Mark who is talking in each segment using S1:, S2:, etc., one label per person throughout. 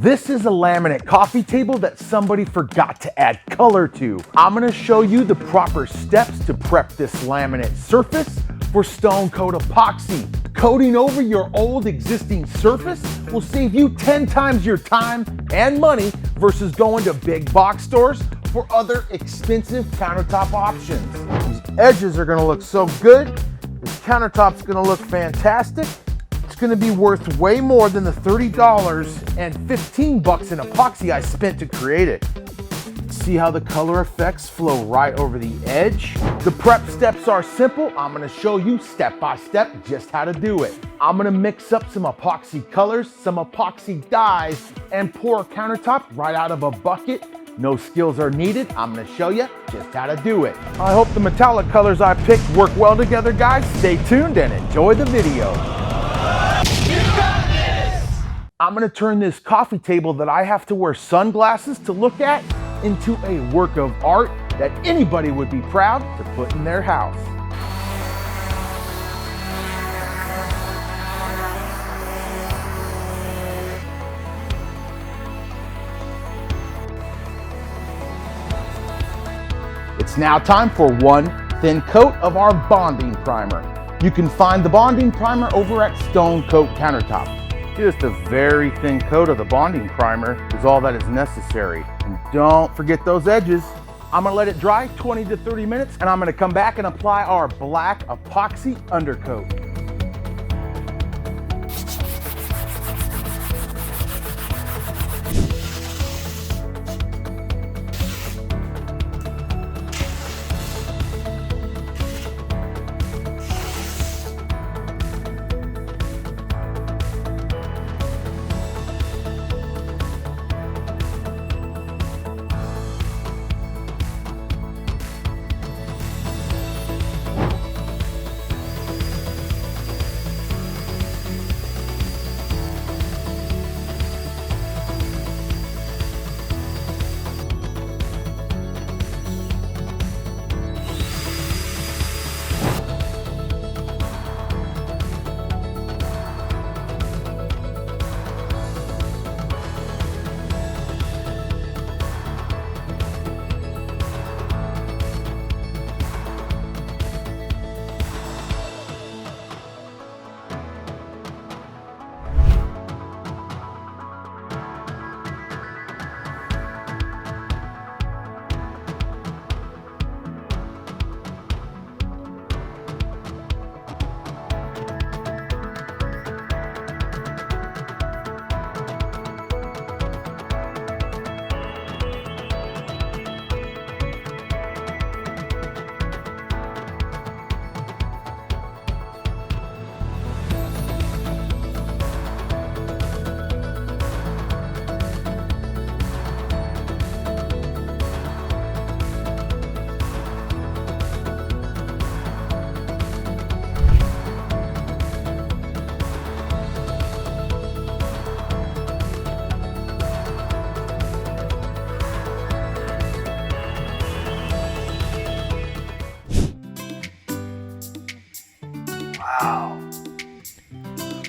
S1: This is a laminate coffee table that somebody forgot to add color to. I'm gonna show you the proper steps to prep this laminate surface for stone coat epoxy. Coating over your old existing surface will save you 10 times your time and money versus going to big box stores for other expensive countertop options. These edges are gonna look so good. This countertop's gonna look fantastic. It's gonna be worth way more than the $30 and $15 in epoxy I spent to create it. See how the color effects flow right over the edge? The prep steps are simple. I'm gonna show you step by step just how to do it. I'm gonna mix up some epoxy colors, some epoxy dyes, and pour a countertop right out of a bucket. No skills are needed. I'm gonna show you just how to do it. I hope the metallic colors I picked work well together, guys. Stay tuned and enjoy the video. I'm gonna turn this coffee table that I have to wear sunglasses to look at into a work of art that anybody would be proud to put in their house. It's now time for one thin coat of our bonding primer. You can find the bonding primer over at Stone Coat Countertops. Just a very thin coat of the bonding primer is all that is necessary. And don't forget those edges. I'm gonna let it dry 20 to 30 minutes and I'm gonna come back and apply our black epoxy undercoat.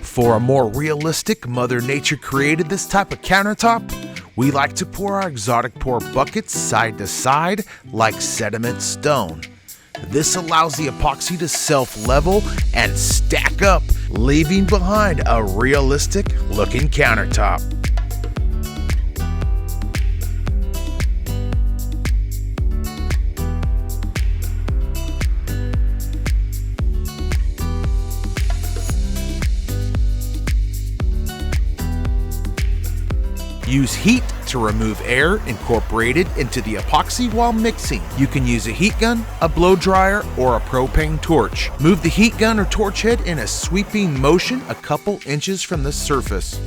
S1: For a more realistic, Mother Nature created this type of countertop. We like to pour our exotic pour buckets side to side like sediment stone. This allows the epoxy to self-level and stack up, leaving behind a realistic looking countertop. Use heat to remove air incorporated into the epoxy while mixing. You can use a heat gun, a blow dryer, or a propane torch. Move the heat gun or torch head in a sweeping motion a couple inches from the surface.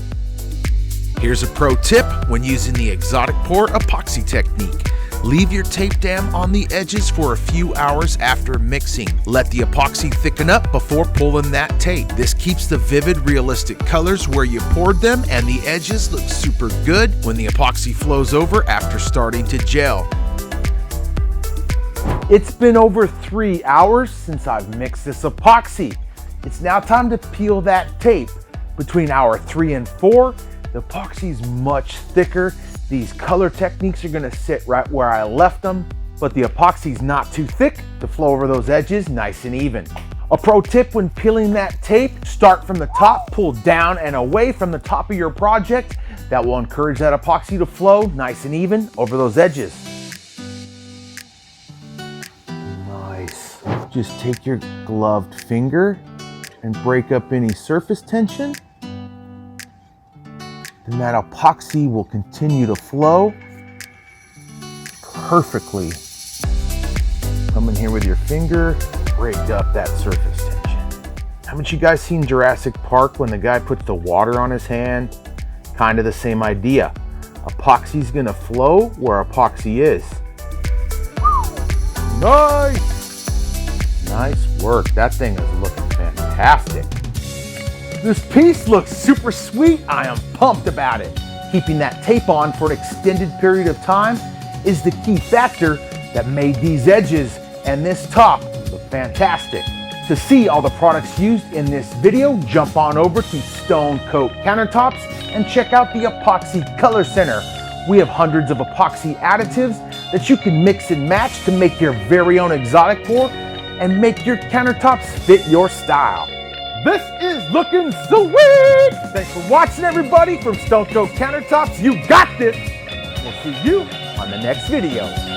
S1: Here's a pro tip when using the exotic pour epoxy technique. Leave your tape dam on the edges for a few hours after mixing. Let the epoxy thicken up before pulling that tape. This keeps the vivid, realistic colors where you poured them, and the edges look super good when the epoxy flows over after starting to gel. It's been over 3 hours since I've mixed this epoxy. It's now time to peel that tape. Between hour 3 and 4, The epoxy is much thicker. These color techniques are gonna sit right where I left them, but the epoxy is not too thick to flow over those edges nice and even. A pro tip when peeling that tape, start from the top, pull down and away from the top of your project. That will encourage that epoxy to flow nice and even over those edges. Nice. Just take your gloved finger and break up any surface tension. Then that epoxy will continue to flow perfectly. Come in here with your finger, break up that surface tension. Haven't you guys seen Jurassic Park when the guy puts the water on his hand? Kind of the same idea. Epoxy's gonna flow where epoxy is. Nice! Nice work. That thing is looking fantastic. This piece looks super sweet. I am pumped about it. Keeping that tape on for an extended period of time is the key factor that made these edges and this top look fantastic. To see all the products used in this video, jump on over to Stone Coat Countertops and check out the Epoxy Color Center. We have hundreds of epoxy additives that you can mix and match to make your very own exotic pour and make your countertops fit your style. This is looking sweet! Thanks for watching, everybody, from Stone Coat Countertops. You got this! We'll see you on the next video.